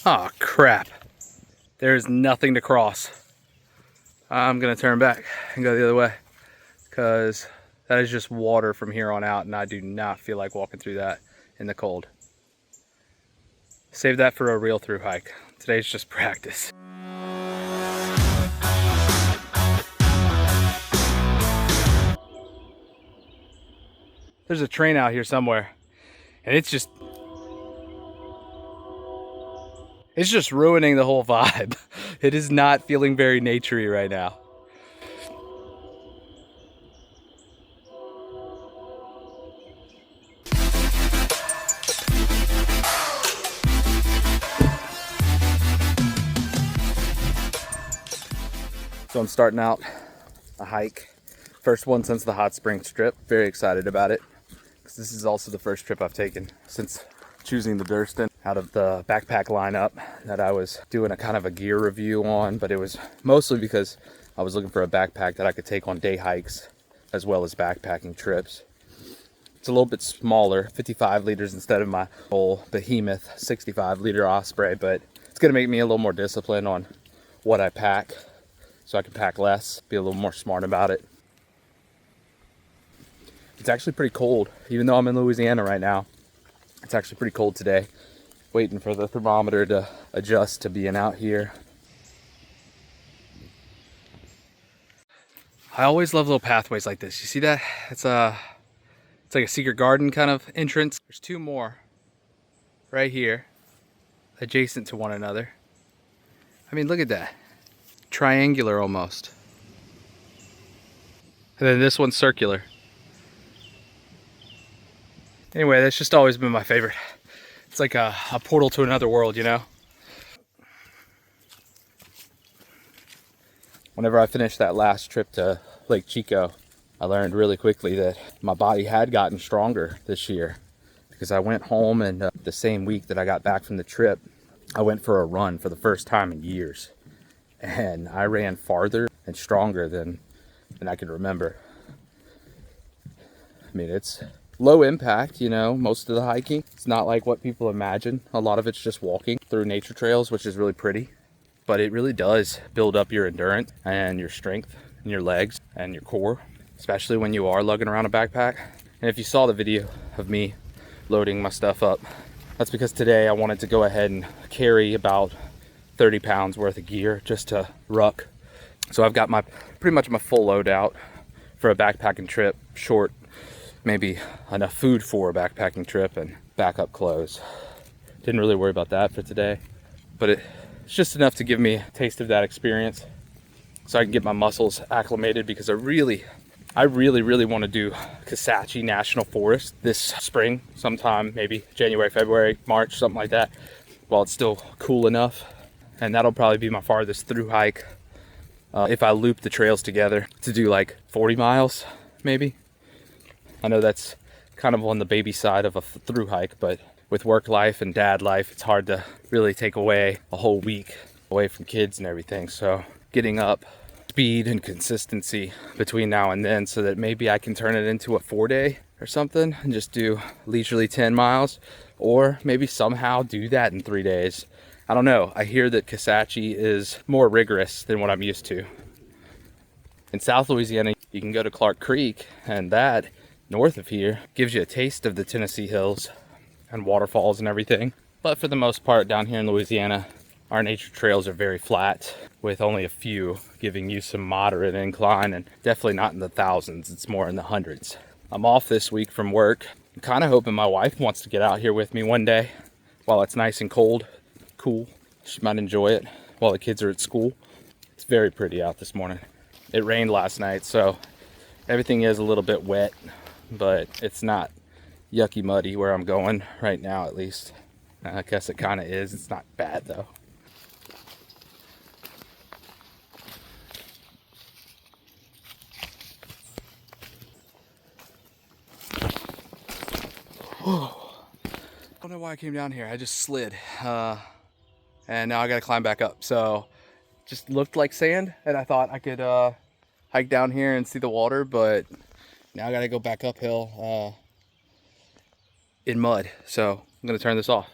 Oh crap. There's nothing to cross. I'm gonna turn back and go the other way because that is just water from here on out and I do not feel like walking through that in the cold. Save that for a real through hike. Today's just practice. There's a train out here somewhere and it's just ruining the whole vibe. It is not feeling very naturey right now. So I'm starting out a hike. First one since the hot springs trip. Very excited about it. Because this is also the first trip I've taken since choosing the Durston out of the backpack lineup that I was doing a kind of a gear review on, but it was mostly because I was looking for a backpack that I could take on day hikes as well as backpacking trips. It's a little bit smaller, 55 liters instead of my whole behemoth 65 liter Osprey, but it's gonna make me a little more disciplined on what I pack so I can pack less, be a little more smart about it. It's actually pretty cold, even though I'm in Louisiana right now. It's actually pretty cold today. Waiting for the thermometer to adjust to being out here. I always love little pathways like this. You see that? It's like a secret garden kind of entrance. There's two more right here, adjacent to one another. I mean, look at that. Triangular almost. And then this one's circular. Anyway, that's just always been my favorite. It's like a portal to another world, you know? Whenever I finished that last trip to Lake Chico, I learned really quickly that my body had gotten stronger this year because I went home and the same week that I got back from the trip, I went for a run for the first time in years. And I ran farther and stronger than I could remember. I mean, it's low impact, you know, most of the hiking. It's not like what people imagine. A lot of it's just walking through nature trails, which is really pretty. But it really does build up your endurance and your strength and your legs and your core, especially when you are lugging around a backpack. And if you saw the video of me loading my stuff up, that's because today I wanted to go ahead and carry about 30 pounds worth of gear just to ruck. So I've got pretty much my full load out for a backpacking trip, short, maybe enough food for a backpacking trip and backup clothes. Didn't really worry about that for today, but it's just enough to give me a taste of that experience so I can get my muscles acclimated, because I really want to do Kisatchie National Forest this spring, sometime maybe January, February, March, something like that, while it's still cool enough. And that'll probably be my farthest through hike if I loop the trails together to do like 40 miles maybe. I know that's kind of on the baby side of a through hike, but with work life and dad life, it's hard to really take away a whole week away from kids and everything. So getting up speed and consistency between now and then so that maybe I can turn it into a 4-day or something and just do leisurely 10 miles, or maybe somehow do that in 3 days. I don't know. I hear that Kisatchie is more rigorous than what I'm used to. In South Louisiana, you can go to Clark Creek, and that north of here gives you a taste of the Tennessee hills and waterfalls and everything. But for the most part down here in Louisiana, our nature trails are very flat, with only a few giving you some moderate incline, and definitely not in the thousands. It's more in the hundreds. I'm off this week from work. I'm kind of hoping my wife wants to get out here with me one day while it's nice and cool. She might enjoy it while the kids are at school. It's very pretty out this morning. It rained last night, so everything is a little bit wet, but it's not yucky muddy where I'm going right now, at least. I guess it kind of is. It's not bad though. I don't know why I came down here. I just slid. And now I gotta climb back up. So just looked like sand, and I thought I could hike down here and see the water, but now I gotta go back uphill in mud. So I'm gonna turn this off.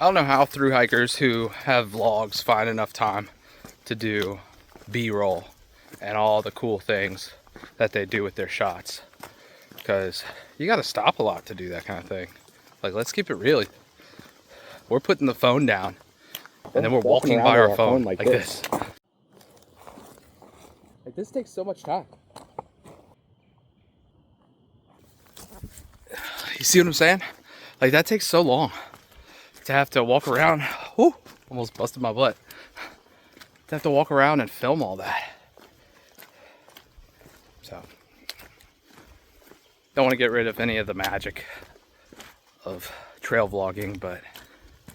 I don't know how through hikers who have vlogs find enough time to do B-roll and all the cool things that they do with their shots, because you got to stop a lot to do that kind of thing. Like, let's keep it real. We're putting the phone down and then we're walking by our phone like this. Like, this takes so much time. You see what I'm saying? Like, that takes so long to have to walk around. Whoo, almost busted my butt. To have to walk around and film all that. So, don't want to get rid of any of the magic of trail vlogging, but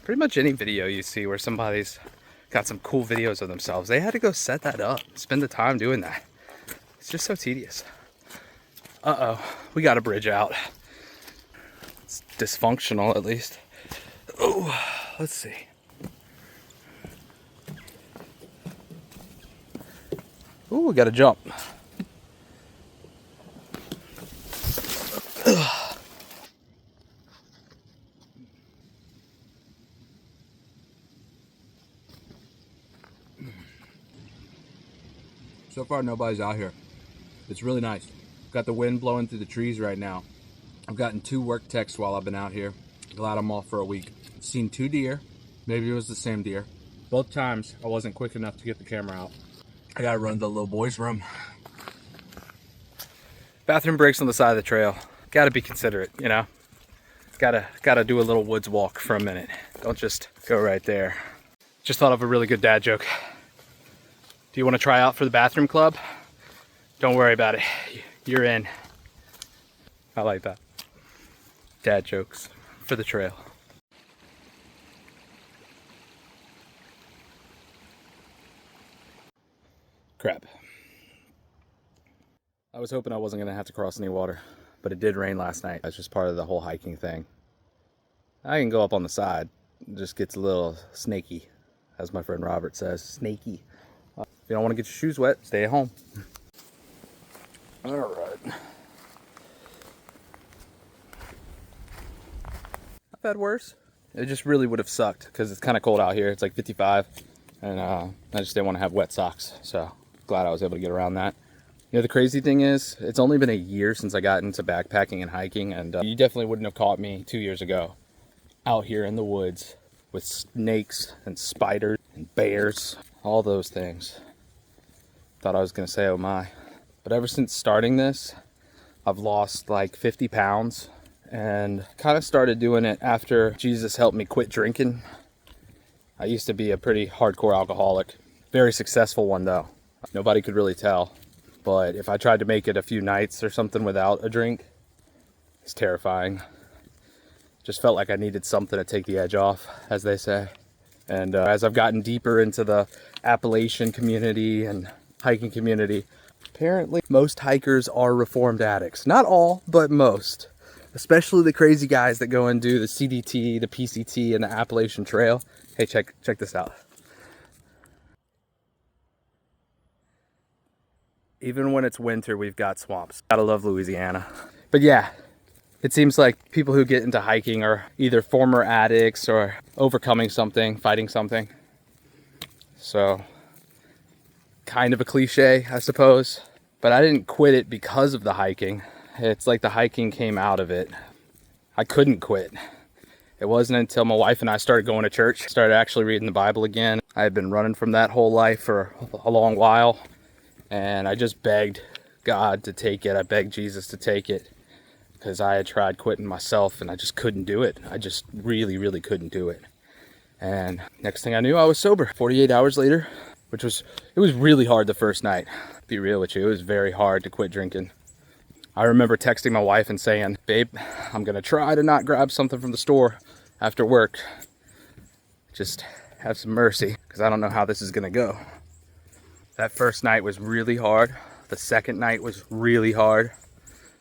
pretty much any video you see where somebody's got some cool videos of themselves, they had to go set that up, spend the time doing that. It's just so tedious. Uh-oh, we got a bridge out. It's dysfunctional, at least. Oh, let's see. Ooh, we got to jump. So far, nobody's out here. It's really nice. Got the wind blowing through the trees right now. I've gotten 2 work texts while I've been out here. Glad I'm off for a week. Seen 2 deer. Maybe it was the same deer. Both times, I wasn't quick enough to get the camera out. I gotta run to the little boy's room. Bathroom breaks on the side of the trail. Gotta be considerate, you know? Gotta do a little woods walk for a minute. Don't just go right there. Just thought of a really good dad joke. Do you want to try out for the bathroom club? Don't worry about it. You're in. I like that. Dad jokes for the trail. Crap. I was hoping I wasn't going to have to cross any water, but it did rain last night. That's just part of the whole hiking thing. I can go up on the side. It just gets a little snaky, as my friend Robert says. Snaky. If you don't want to get your shoes wet, stay at home. All right. I've had worse. It just really would have sucked because it's kind of cold out here. It's like 55, and I just didn't want to have wet socks. So glad I was able to get around that. You know, the crazy thing is, it's only been a year since I got into backpacking and hiking, and you definitely wouldn't have caught me 2 years ago out here in the woods with snakes and spiders and bears, all those things. Thought I was gonna say, oh my. But ever since starting this, I've lost like 50 pounds and kind of started doing it after Jesus helped me quit drinking. I used to be a pretty hardcore alcoholic. Very successful one though. Nobody could really tell. But if I tried to make it a few nights or something without a drink, it's terrifying. Just felt like I needed something to take the edge off, as they say. And as I've gotten deeper into the Appalachian community and hiking community, apparently most hikers are reformed addicts. Not all, but most. Especially the crazy guys that go and do the CDT, the PCT, and the Appalachian Trail. Hey, check this out. Even when it's winter, we've got swamps. Gotta love Louisiana. But yeah, it seems like people who get into hiking are either former addicts or overcoming something, fighting something. So, kind of a cliche, I suppose. But I didn't quit it because of the hiking. It's like the hiking came out of it. I couldn't quit. It wasn't until my wife and I started going to church, started actually reading the Bible again. I had been running from that whole life for a long while. And I just begged God to take it. I begged Jesus to take it. Because I had tried quitting myself and I just couldn't do it. I just really, really couldn't do it. And next thing I knew, I was sober. 48 hours later, it was really hard the first night. To be real with you, it was very hard to quit drinking. I remember texting my wife and saying, babe, I'm gonna try to not grab something from the store after work. Just have some mercy, because I don't know how this is gonna go. That first night was really hard. The second night was really hard.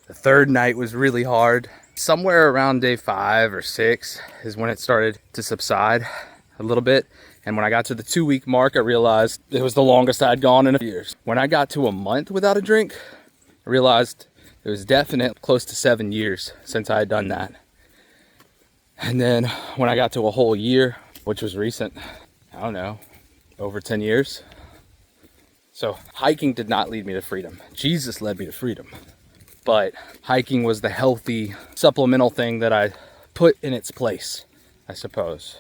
The third night was really hard. Somewhere around day 5 or 6 is when it started to subside a little bit. And when I got to the 2-week mark, I realized it was the longest I'd gone in years. When I got to a month without a drink, I realized it was definite close to 7 years since I had done that. And then when I got to a whole year, which was recent, I don't know, over 10 years. So hiking did not lead me to freedom. Jesus led me to freedom. But hiking was the healthy supplemental thing that I put in its place, I suppose.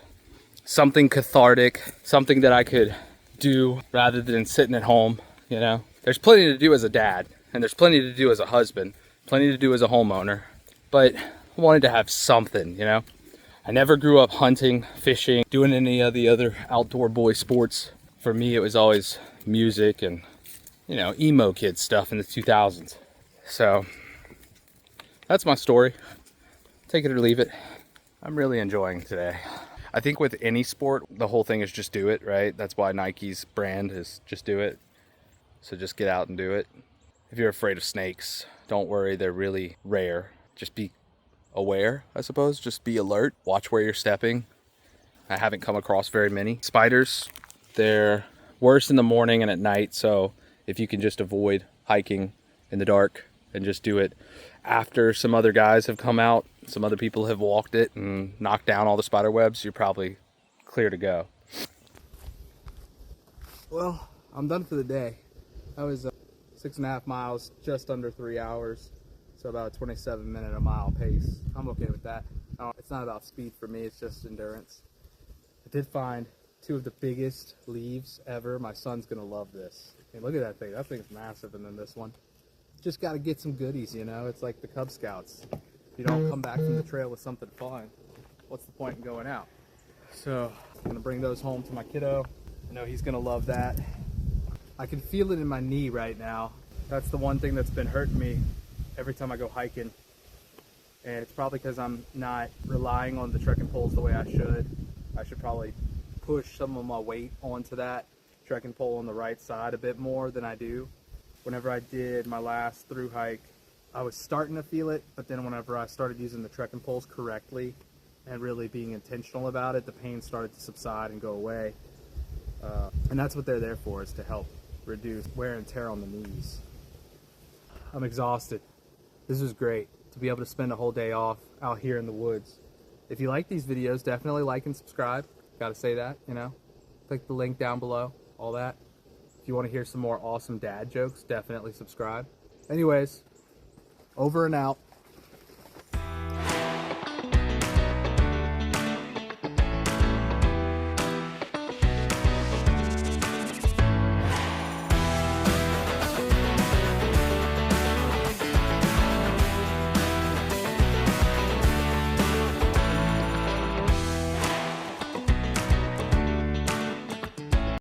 Something cathartic, something that I could do rather than sitting at home, you know. There's plenty to do as a dad, and there's plenty to do as a husband, plenty to do as a homeowner, but I wanted to have something, you know. I never grew up hunting, fishing, doing any of the other outdoor boy sports. For me, it was always music and, you know, emo kid stuff in the 2000s. So that's my story. Take it or leave it. I'm really enjoying today. I think with any sport, the whole thing is just do it, right? That's why Nike's brand is just do it. So just get out and do it. If you're afraid of snakes, don't worry, they're really rare. Just be aware, I suppose. Just be alert. Watch where you're stepping. I haven't come across very many. Spiders, they're worse in the morning and at night. So if you can just avoid hiking in the dark and just do it after some other guys have come out, some other people have walked it and knocked down all the spider webs, you're probably clear to go. Well, I'm done for the day. That was 6.5 miles, just under 3 hours. So about a 27-minute a mile pace. I'm okay with that. It's not about speed for me, it's just endurance. I did find 2 of the biggest leaves ever. My son's gonna love this. Hey, look at that thing. That thing's massive, and then this one. Just gotta get some goodies, you know? It's like the Cub Scouts. If you don't come back from the trail with something fun, what's the point in going out? So I'm gonna bring those home to my kiddo. I know he's gonna love that. I can feel it in my knee right now. That's the one thing that's been hurting me every time I go hiking. And it's probably because I'm not relying on the trekking poles the way I should. I should probably push some of my weight onto that trekking pole on the right side a bit more than I do. Whenever I did my last thru hike, I was starting to feel it, but then whenever I started using the trekking poles correctly and really being intentional about it, the pain started to subside and go away. And that's what they're there for, is to help reduce wear and tear on the knees. I'm exhausted. This was great to be able to spend a whole day off out here in the woods. If you like these videos, definitely like and subscribe. Gotta say that, you know. Click the link down below, all that. If you want to hear some more awesome dad jokes, definitely subscribe. Anyways, over and out.